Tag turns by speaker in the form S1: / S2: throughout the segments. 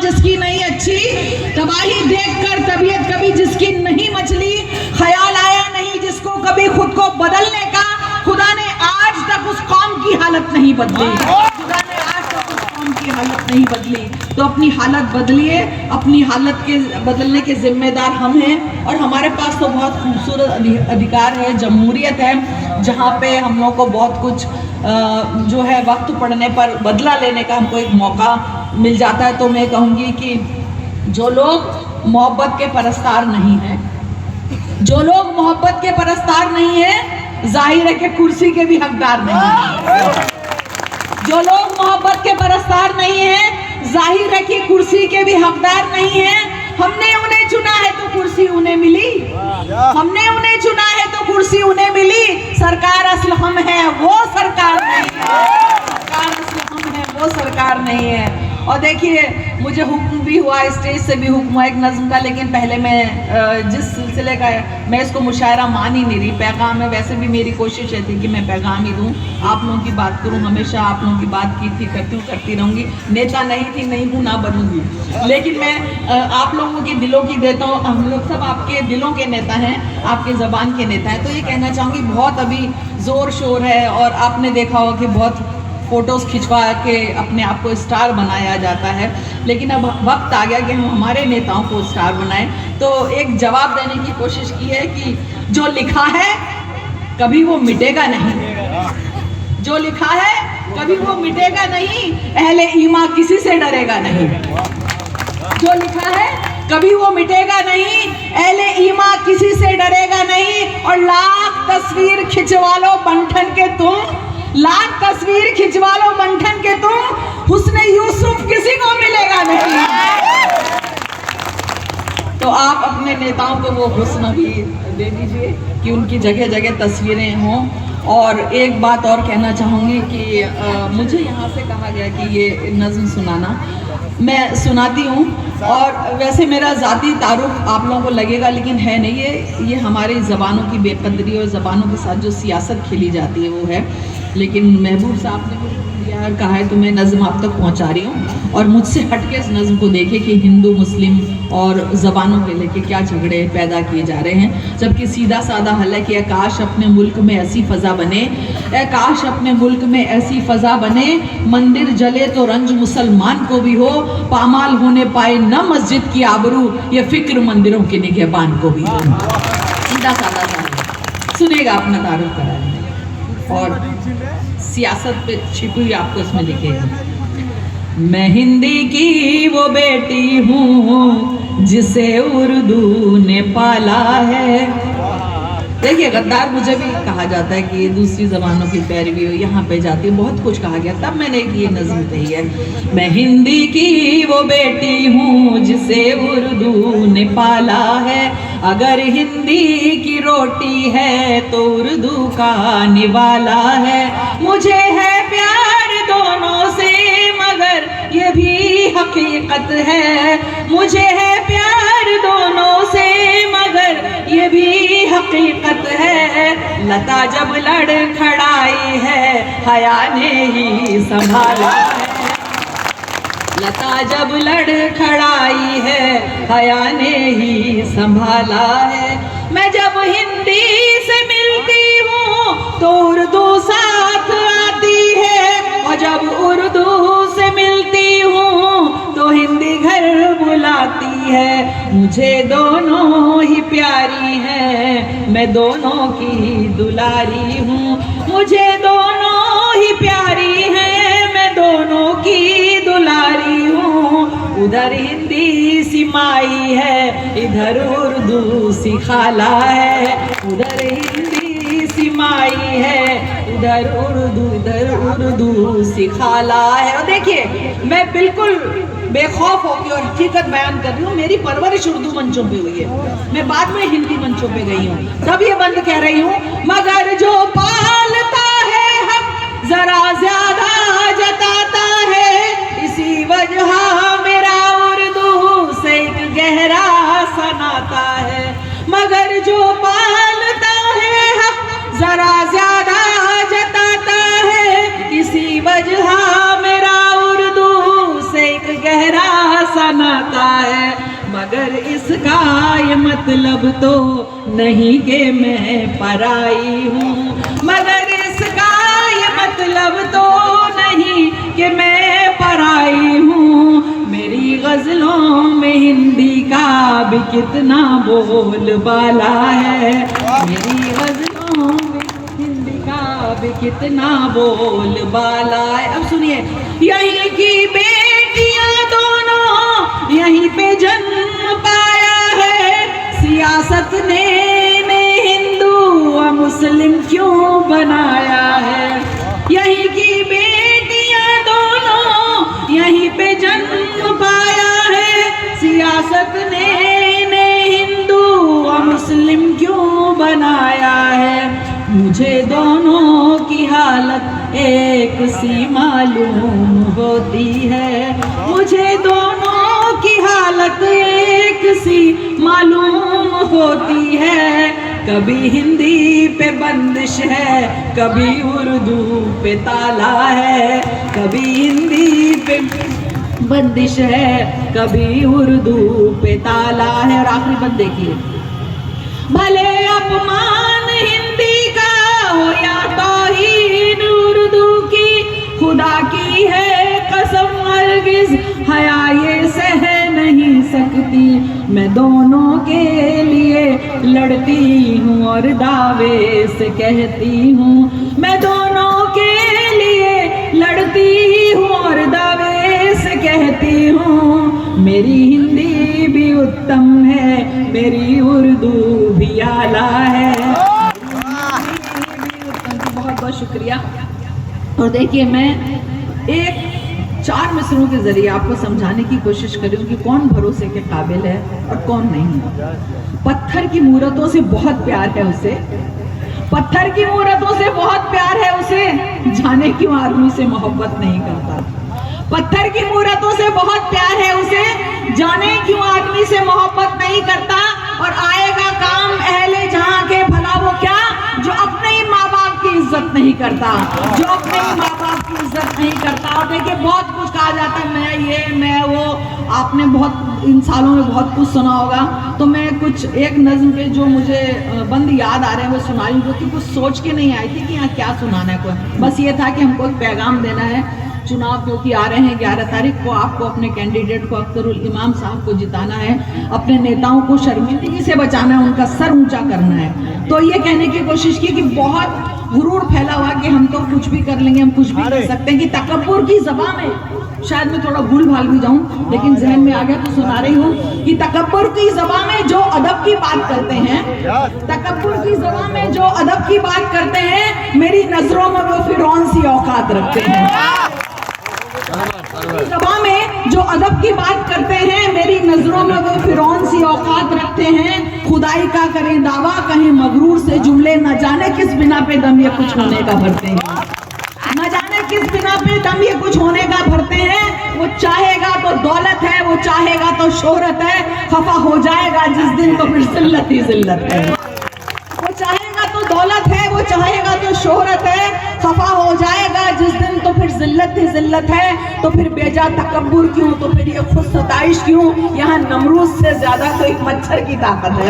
S1: जिसकी नहीं अच्छी, तबाही देखकर तबीयत कभी जिसकी नहीं मचली, ख्याल आया नहीं जिसको कभी खुद को बदलने का, खुदा ने आज तक उस कौम की हालत नहीं बदली, खुदा ने आज तक उस कौम की हालत नहीं बदली। तो अपनी हालत बदलिए, अपनी हालत के बदलने के जिम्मेदार हम हैं। और हमारे पास तो बहुत खूबसूरत अधिकार है, जमहूरियत है, जहाँ पे हम लोग को बहुत कुछ जो है वक्त पड़ने पर बदला लेने का हमको एक मौका मिल जाता है। तो मैं कहूँगी कि जो लोग मोहब्बत के परस्तार नहीं हैं, जो लोग मोहब्बत के परस्तार नहीं हैं, जाहिर है कि कुर्सी के भी हकदार नहीं हैं। जो लोग मोहब्बत के परस्तार नहीं हैं, जाहिर है कि कुर्सी के भी हकदार नहीं हैं। हमने उन्हें चुना है तो कुर्सी उन्हें मिली, हमने उन्हें चुना है तो कुर्सी उन्हें मिली। सरकार असल हम है, वो सरकार नहीं है, सरकार असल हम है, वो सरकार नहीं है। और देखिए, मुझे हुक्म भी हुआ, स्टेज से भी हुक्म हुआ एक नज़्म का, लेकिन पहले मैं जिस सिलसिले का मैं इसको मुशायरा मान ही नहीं रही, पैगाम है। वैसे भी मेरी कोशिश है थी कि मैं पैगाम ही दूँ, आप लोगों की बात करूँ, हमेशा आप लोगों की बात की थी, करती रहूँगी। नेता नहीं थी, नहीं हूँ, ना बनूँगी, लेकिन मैं आप लोगों की दिलों की देता हूँ। हम लोग सब आपके दिलों के नेता हैं, आपके ज़बान के नेता हैं। तो ये कहना चाहूँगी, बहुत अभी ज़ोर शोर है और आपने देखा होगा कि बहुत फ़ोटोज़ खिंचवा के अपने आप को स्टार बनाया जाता है, लेकिन अब वक्त आ गया कि हम हमारे नेताओं को स्टार बनाएं। तो एक जवाब देने की कोशिश की है कि जो लिखा है कभी वो मिटेगा नहीं, जो लिखा है कभी वो मिटेगा नहीं, अहले ईमान किसी से डरेगा नहीं। जो लिखा है कभी वो मिटेगा नहीं, अहले ईमान किसी से डरेगा नहीं। और लाख तस्वीर खिंचवा लो बंठन के तुम, लाख तस्वीर खिंचवा लो बंठन के तुम, हुस्न यूसुफ किसी को मिलेगा नहीं। तो आप अपने नेताओं को वो हुस्न भी दे दीजिए कि उनकी जगह जगह तस्वीरें हों। और एक बात और कहना चाहूँगी कि मुझे यहाँ से कहा गया कि ये नज़्म सुनाना, मैं सुनाती हूँ। और वैसे मेरा ज़ाती तारुफ आप लोगों को लगेगा, लेकिन है नहीं, ये हमारी ज़बानों की बेकदरी और ज़बानों के साथ जो सियासत खेली जाती है वो है। लेकिन महबूब साहब ने मुझे दिया कहा है तो मैं नज़्म आप तक पहुँचा रही हूँ। और मुझसे हट के इस नज़्म को देखे कि हिंदू मुस्लिम और ज़बानों के लेके क्या झगड़े पैदा किए जा रहे हैं, जबकि सीधा साधा हल है कि काश अपने मुल्क में ऐसी फ़ज़ा बने, काश अपने मुल्क में ऐसी फ़ज़ा बने, मंदिर जले तो रंज मुसलमान को भी हो, पामाल होने पाए न मस्जिद की आबरू, ये फ़िक्र मंदिरों के निगहबान को भी हो। सीधा साधा सा सुनेगा, अपना तारुफ कराएंगे और सियासत पे छिपी हुई आपको इसमें दिखेगी। मैं हिंदी की वो बेटी हूँ जिसे उर्दू ने पाला है। देखिए, गद्दार मुझे भी कहा जाता है कि ये दूसरी ज़बानों की पैरवी हो, यहाँ पे जाती है, बहुत कुछ कहा गया, तब मैंने ये नज़्म कही है। मैं हिंदी की वो बेटी हूँ जिसे उर्दू ने पाला है, अगर हिंदी की रोटी है तो उर्दू का निवाला है। मुझे है प्यार दोनों से मगर ये भी हकीकत है, मुझे है प्यार दोनों से मगर ये भी हकीकत है। लता जब लड़खड़ाई है हया ने ही संभाला है, लता जब लड़खड़ाई है हया ने ही संभाला है। मैं जब हिंदी से मिलती हूँ तो उर्दू साथ आती है, और जब उर्दू से मिलती हूँ तो हिंदी घर बुलाती है। मुझे दोनों ही प्यारी हैं, मैं दोनों की दुलारी हूँ, मुझे दोनों ही प्यारी हैं, मैं दोनों की दुलारी हूँ। उधर हिंदी सी माई है, इधर उर्दू सी खाला है, उधर हिंदी सी माई है, इधर उर्दू सी खाला है। और देखिए, मैं बिल्कुल बेखौफ होकर और हकीकत बयान कर रही हूँ, मेरी परवरिश उर्दू मंचों पे हुई है, मैं बाद में हिंदी मंचों पे गई हूँ, तब ये बंद कह रही हूँ। मगर जो पालता है हक जरा ज्यादा जताता है, इसी वजह मेरा उर्दू से एक गहरा सा नाता है। मगर जो पालता है हक जरा ज्यादा जताता है, इसी वजह मेरा उर्दू से एक गहरा सा मगर इसका ये मतलब तो नहीं कि मैं पराई हूँ, मगर इसका ये मतलब तो नहीं कि मैं पराई हूँ। मेरी गजलों में हिंदी का भी कितना बोलबाला है, मेरी गजलों में हिंदी का भी कितना बोलबाला है। अब सुनिए, यहीं की बेटियां दोनों यहीं पे जन्म पाया है, सियासत ने हिंदू व मुस्लिम क्यों बनाया है। यहीं की बेटियां दोनों यहीं पे जन्म पाया है, सियासत ने हिंदू व मुस्लिम क्यों बनाया है। मुझे दोनों की हालत एक सी मालूम होती है, मुझे दोनों की हालत एक सी मालूम होती है। कभी हिंदी पे बंदिश है, कभी उर्दू पे ताला है, कभी हिंदी पे बंदिश है, कभी उर्दू पे ताला है। और आखिरी बंद देखिए, भले अपमान हिंदी का हो या तौहीन उर्दू की, खुदा की है कसम हरगिज़ हया ये सह नहीं सकती। मैं दोनों के लिए लड़ती हूँ और दावे से कहती हूँ, मैं दोनों के लिए लड़ती हूँ और दावे से कहती हूँ। मेरी हिंदी भी उत्तम है, मेरी उर्दू भी आला है। बहुत बहुत शुक्रिया। और देखिए, मैं एक 4 मिसरों के जरिए आपको समझाने की कोशिश करूँ कि कौन भरोसे के काबिल है और कौन नहीं। पत्थर की मूरतों से बहुत प्यार है उसे, पत्थर की मूरतों से बहुत प्यार है उसे, जाने क्यों आदमी से मोहब्बत नहीं करता। पत्थर की मूरतों से बहुत प्यार है उसे, जाने क्यों आदमी से मोहब्बत नहीं करता। और आएगा काम अहले जहां के, भला वो क्या, जो अपने ही माँ बाप की इज्जत नहीं करता, जो अपने ही माँ बाप की इज्जत नहीं करता। और देखिए, बहुत कुछ कहा जाता है, मैं ये मैं वो, आपने बहुत इन सालों में बहुत कुछ सुना होगा। तो मैं कुछ एक नज्म पे जो मुझे बंद याद आ रहे हैं वो सुना रही हूँ, क्योंकि कुछ सोच के नहीं आई थी कि यहाँ क्या सुनाना है। कोई बस ये था कि हमको एक पैगाम देना है। चुनाव क्योंकि आ रहे हैं 11 तारीख को, आपको अपने कैंडिडेट को अख्तरुल इमाम साहब को जिताना है, अपने नेताओं को शर्मिंदगी से बचाना है, उनका सर ऊंचा करना है। तो ये कहने की कोशिश की कि बहुत गुरूर फैला हुआ कि हम तो कुछ भी कर लेंगे, हम कुछ भी कर सकते हैं, कि तकब्बुर की ज़बान में, शायद मैं थोड़ा भूल भाल भी जाऊं लेकिन जहन में आ गया तो सुना रही हूँ कि तकब्बुर की ज़बान में जो अदब की बात करते हैं, तकब्बुर की ज़बान में जो अदब की बात करते हैं, मेरी नजरों में वो फिरौन सी औकात रखते हैं। ज़बान में जो अदब की बात करते हैं, मेरी नजरों में वो फिरौन सी औकात रखते हैं। खुदाई का करें दावा, कहें मगरूर से जुमले, न जाने किस बिना पे दम ये कुछ होने का भरते हैं, न जाने किस बिना पे दम ये कुछ होने का भरते हैं। वो चाहेगा तो दौलत है, वो चाहेगा तो शोहरत है, खफा हो जाएगा जिस दिन तो फिर जिल्लत ही जिल्लत है। वो चाहेगा तो दौलत है, वो चाहेगा तो शोहरत है, खफा हो जाएगा जिस दिन तो फिर जिल्लत ही जिल्लत है। तो फिर बेजा तकब्बुर क्यों, तो फिर ये खुद सताइश क्यों। यहाँ नमरूद से ज्यादा तो एक मच्छर की ताकत है,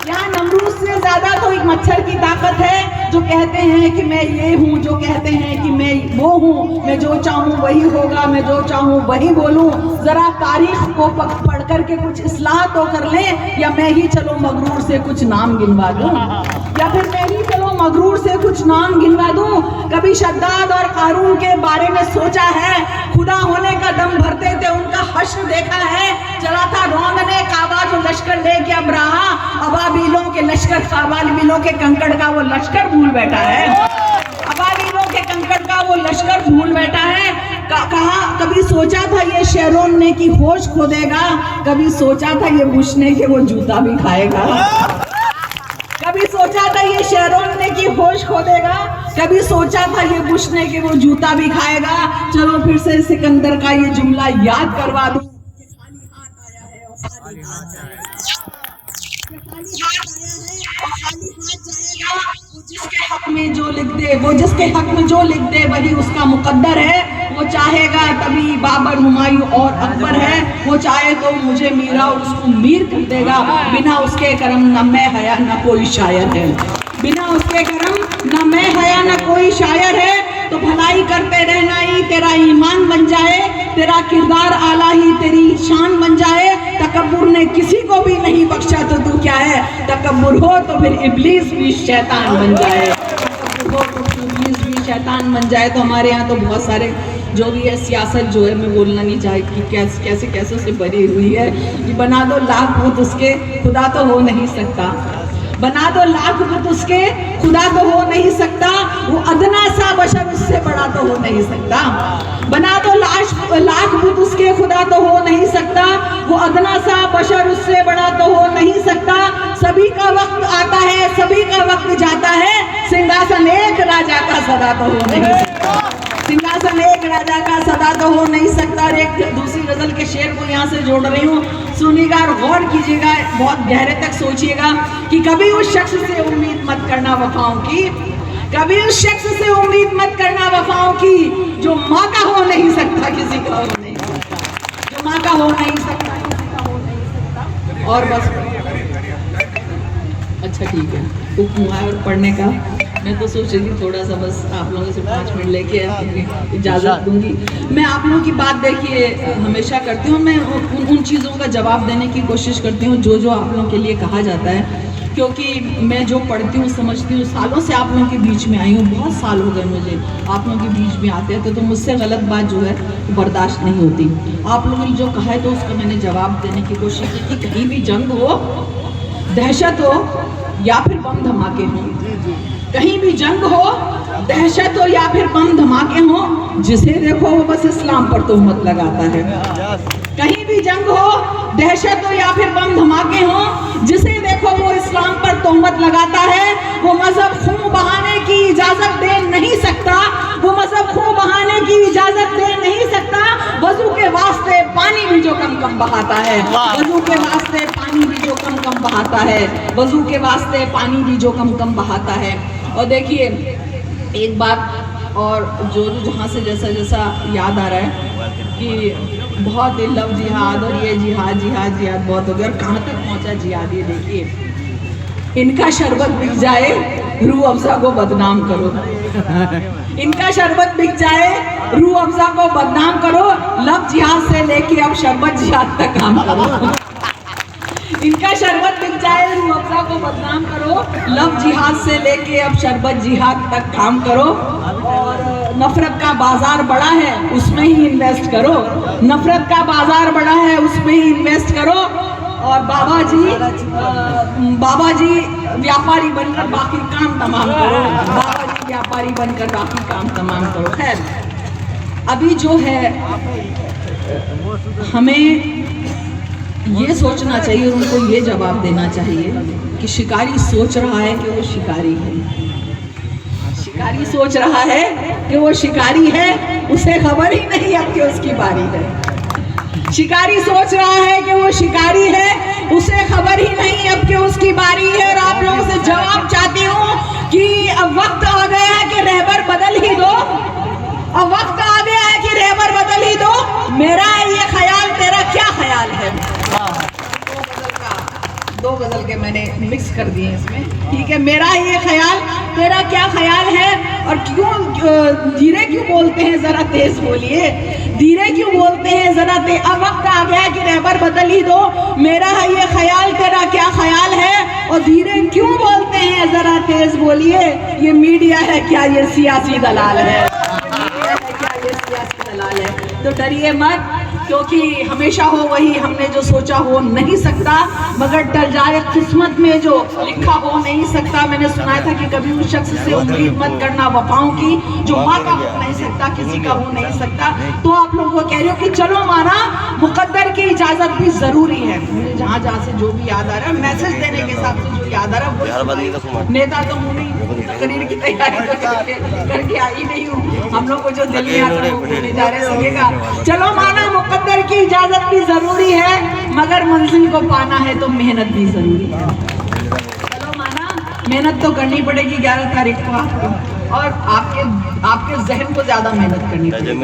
S1: यहाँ नमरूद से ज्यादा तो एक मच्छर की ताकत है, जो कहते हैं कि मैं ये हूँ, जो कहते हैं कि मैं वो हूँ, मैं जो चाहूँ वही होगा, मैं जो चाहूँ वही बोलूँ। जरा तारीख को पढ़ करके कुछ इस्लाह तो कर लें, या मैं ही चलो मगरूर से कुछ नाम गिनवा दूँ, या फिर मैं ही चलो मगरूर से कुछ नाम गिनवा दूँ। कभी शद्दाद और कारून के बारे में सोचा है, खुदा होने का दम भरते थे, उनका हश्र देखा है। चला था रौंदने काबा जो लश्कर लेके अब रहा, अबाबीलों के लश्कर, अबाबीलों के कंकड़ का वो लश्कर भूल बैठा है, अबाबीलों के कंकड़ का वो लश्कर भूल बैठा है। कहा कभी सोचा था ये शेरोन ने कि होश खो देगा, कभी सोचा था ये बुश ने कि वो जूता भी खाएगा, कभी सोचा था ये शेरोन ने कि होश खो देगा, कभी सोचा था ये बुश ने कि वो जूता भी खाएगा। चलो फिर से सिकंदर का ये जुमला याद करवा दूं, जिसके हक में जो लिख दे, वो जिसके हक में जो लिख दे वही उसका मुकद्दर है। वो चाहेगा तभी बाबर, हुमायूं और अकबर है, वो चाहे तो मुझे मीरा और उसको मीर कर देगा। बिना उसके करम न मैं हया न कोई शायर है, बिना उसके करम न मैं हया न कोई शायर है। तो भलाई करते रहना ही तेरा ईमान बन जाए, तेरा किरदार आला ही तेरी शान बन जाए। तकब्बुर ने किसी को भी नहीं बख्शा तो तू क्या है, तकब्बुर हो तो फिर इब्लीस भी शैतान बन जाए, तकब्बुर हो तो फिर इब्लीस भी शैतान बन जाए। तो हमारे यहाँ तो बहुत सारे जो भी है सियासत जो है मैं बोलना नहीं चाहे कि कैसे कैसे कैसे से भरी हुई है कि बना दो लाख बुत उसके खुदा तो हो नहीं सकता, बना दो लाख बुत उसके खुदा तो हो नहीं सकता, वो अदना सा बशर उससे बड़ा तो हो नहीं सकता। बना दो लाख बुत उसके खुदा तो हो नहीं सकता, वो अदना सा बशर उससे बड़ा तो हो नहीं सकता। सभी का वक्त आता है सभी का वक्त जाता है, सिंहासन एक राजा का सदा तो हो नहीं सकता, सिंहासन एक राजा का सदा तो हो नहीं सकता। और एक दूसरी गजल के शेर को यहाँ से जोड़ रही हूँ, सुनिएगा और गौर कीजिएगा, बहुत गहरे तक सोचिएगा कि कभी उस शख्स से उम्मीद मत करना वफाओं की, कभी उस शख्स से उम्मीद मत करना वफाओं की, जो माँ का हो नहीं सकता किसी का हो नहीं सकता, जो माँ का हो नहीं सकता किसी का हो नहीं सकता। और बस अच्छा ठीक है, हुक्म है और पढ़ने का मैं तो सोच रही थी थोड़ा सा बस आप लोगों से 5 मिनट लेके इजाज़त दूंगी। मैं आप लोगों की बात देखिए हमेशा करती हूँ, मैं उन चीज़ों का जवाब देने की कोशिश करती हूँ जो आप लोगों के लिए कहा जाता है, क्योंकि मैं जो पढ़ती हूँ समझती हूँ, सालों से आप लोगों के बीच में आई हूँ, बहुत साल हो गए मुझे आप लोगों के बीच में आते थे, तो मुझसे गलत बात जो है बर्दाश्त नहीं होती। आप लोगों ने जो कहा है तो उसका मैंने जवाब देने की कोशिश की कि कहीं भी जंग हो, दहशत हो या फिर बम धमाके हों, कहीं भी जंग हो, दहशत हो या फिर बम धमाके हो, जिसे देखो वो बस इस्लाम पर तोहमत लगाता है। कहीं भी जंग हो, दहशत हो या फिर बम धमाके हो, जिसे देखो वो इस्लाम पर तोहमत लगाता है। वो मजहब खून बहाने की इजाजत दे नहीं सकता, वो मजहब खून बहाने की इजाजत दे नहीं सकता। वजू के वास्ते पानी भी जो कम कम बहाता है, वजू के वास्ते पानी भी जो कम कम बहाता है, वजू के वास्ते पानी भी जो कम कम बहाता है। और देखिए एक बात और जो जहाँ से जैसा जैसा याद आ रहा है कि बहुत ही लव जिहाद और ये जिहाद जिहाद जिहाद बहुत हो गया, और कहाँ तक पहुँचा जिहाद ये देखिए। इनका शरबत बिक जाए रूह अफ़ज़ा को बदनाम करो, इनका शरबत बिक जाए रूह अफ़ज़ा को बदनाम करो, लव जिहाद से लेके अब शरबत जिहाद तक काम करो। इनका शरबत बिक जाए रूह अफ़ज़ा को बदनाम करो, लव जिहाद से लेके अब शरबत जिहाद तक काम करो। और नफरत का बाजार बड़ा है उसमें ही इन्वेस्ट करो, नफरत का बाजार बड़ा है उसमें ही इन्वेस्ट करो। और बाबा जी व्यापारी बनकर बाकी काम तमाम करो, बाबा जी व्यापारी बनकर बाकी काम तमाम करो। खैर अभी जो है हमें ये सोचना चाहिए और उनको ये जवाब देना चाहिए कि शिकारी सोच रहा है कि वो शिकारी है, शिकारी सोच रहा है कि वो शिकारी है, उसे खबर ही नहीं अब कि उसकी बारी है। शिकारी सोच रहा है कि वो शिकारी है, उसे खबर ही नहीं अब कि उसकी बारी है। और आप लोगों से जवाब चाहती हूँ कि अब वक्त आ गया है कि रहबर बदल ही दो, अब वक्त आ गया है कि रहबर बदल ही दो। मेरा ये ख्याल तेरा क्या ख्याल है? दो गजल के मैंने मिक्स कर दिए इसमें, ठीक है। मेरा ये ख्याल तेरा क्या ख्याल है? और क्यों धीरे क्यों बोलते हैं, जरा तेज बोलिए, धीरे क्यों बोलते हैं जरा तेज। अब वक्त आ गया कि रहबर बदल ही दो, मेरा ये ख्याल तेरा क्या ख्याल है? और धीरे क्यों बोलते हैं जरा तेज बोलिए, ये मीडिया है क्या ये सियासी दलाल है, मीडिया है क्या ये सियासी दलाल है। तो डरिए मत, क्योंकि हमेशा हो वही हमने जो सोचा हो नहीं सकता, मगर टल जाए किस्मत में जो लिखा हो नहीं सकता। मैंने सुनाया था कि कभी उस शख्स से उम्मीद मत करना वफाओं की, जो माँ का हो नहीं सकता किसी का हो नहीं सकता। तो आप लोगों को कह रही हो कि चलो माना मुकद्दर की इजाजत भी जरूरी है। मुझे जहाँ जहाँ से जो भी याद आ रहा है, मैसेज देने के हिसाब से जो याद आ रहा है, नेता तो हूँ नहीं, तकरीर की तैयारी तो करके आई नहीं हूँ, हम लोग को जो दिल में आता है वो बोलने जा रहे सकेगा। चलो माना मुकद्दर की इजाजत भी जरूरी है, मगर मंजिल को पाना है तो मेहनत भी जरूरी है। चलो माना मेहनत तो करनी पड़ेगी 11 तारीख को आपको, और आपके जहन को ज्यादा मेहनत करनी पड़ेगी,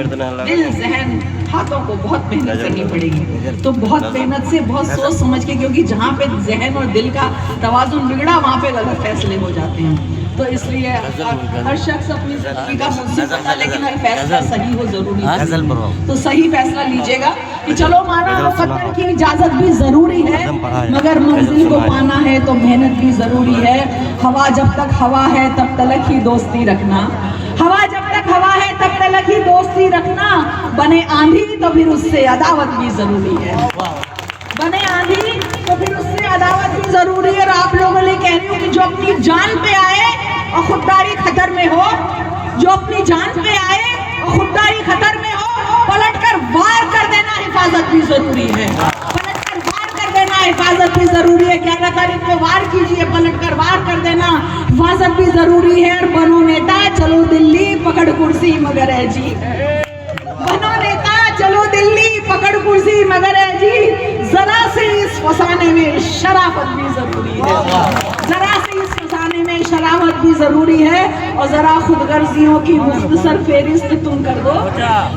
S1: दिल जहन हाथों को बहुत मेहनत करनी पड़ेगी। तो बहुत मेहनत से, बहुत सोच समझ के, क्योंकि जहाँ पे जहन और दिल का तवाज़ुन बिगड़ा वहाँ पे गलत फैसले हो जाते हैं। तो इसलिए हर शख्स अपनी जिंदगी का मुंसिफ होता है, लेकिन हर फैसला सही हो जरूरी है। तो सही फैसला लीजिएगा कि चलो माना मुकद्दर की इजाजत भी जरूरी है, मगर मंजिल को पाना है तो मेहनत भी जरूरी है। हवा जब तक हवा है तब तलक ही दोस्ती रखना, हवा जब तक हवा है तब तलक ही दोस्ती रखना। बने आंधी तो फिर उससे अदावत भी जरूरी है, बने आंधी तो फिर उससे अदावत भी जरूरी है। और आप लोगों ने कह रही हूँ कि जो अपनी जान पे आए और खुददारी खतर में हो, जो अपनी जान पे आए और खुददारी खतर में हो, पलटकर वार कर देना हिफाजत भी जरूरी है, पलटकर वार कर देना हिफाजत भी जरूरी है। 11 तारीख को वार कीजिए, पलटकर वार कर देना हिफाजत भी जरूरी है। और बनो नेता चलो दिल्ली पकड़ कुर्सी मगर है जी, बनो नेता चलो दिल्ली पकड़ कुर्सी मगर है जी। जरा से इस फसाने में शराफत भी जरूरी है, जरा से इस फसाने में शराफत भी जरूरी है। और जरा खुदगर्जियों की मुख्तसर फेरिस्त तुम कर दो,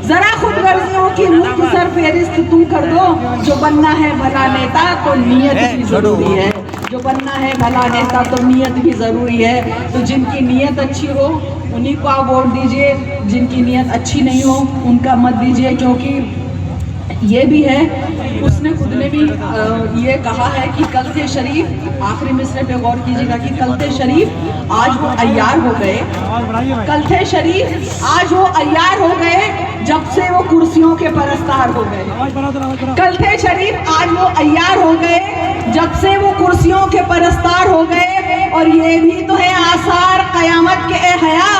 S1: जरा खुदगर्जियों की मुख्तसर फेरिस्त तुम कर दो। जो बनना है भला नेता तो नियत भी जरूरी है, जो बनना है भला नेता तो नियत भी जरूरी है। तो जिनकी नियत अच्छी हो उन्हीं को आप वोट दीजिए, जिनकी नियत अच्छी नहीं हो उनका मत दीजिए। क्योंकि ये भी है, उसने खुद ने भी ये कहा है कि कल थे शरीफ, आखिरी मिसरे पे गौर कीजिएगा कि कल थे शरीफ आज वो अय्यार हो गए, कल थे शरीफ आज वो अय्यार हो गए जब से वो कुर्सियों के परस्तार हो गए। कल थे शरीफ आज वो अय्यार हो गए जब से वो कुर्सियों के परस्तार हो गए। और ये भी तो है आसार कयामत के ए हया,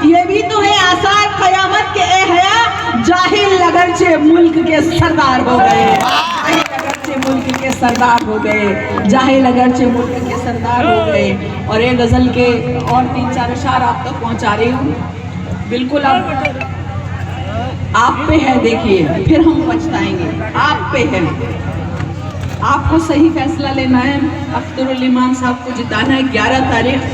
S1: ये भी तो है आसार कयामत के ए हया। जाहिल अगरचे मुल्क के सरदार हो गए, जाहिल अगरचे मुल्क के सरदार हो गए, जाहिल अगरचे मुल्क के सरदार हो गए। और ये गजल के और 3-4 अशार आप तक पहुंचा रही हूँ। बिल्कुल अब आप पे है, देखिए फिर हम पछताएंगे, आप पे है। आपको सही फैसला लेना है, अख्तरुल इमान साहब को जिताना है 11 तारीख।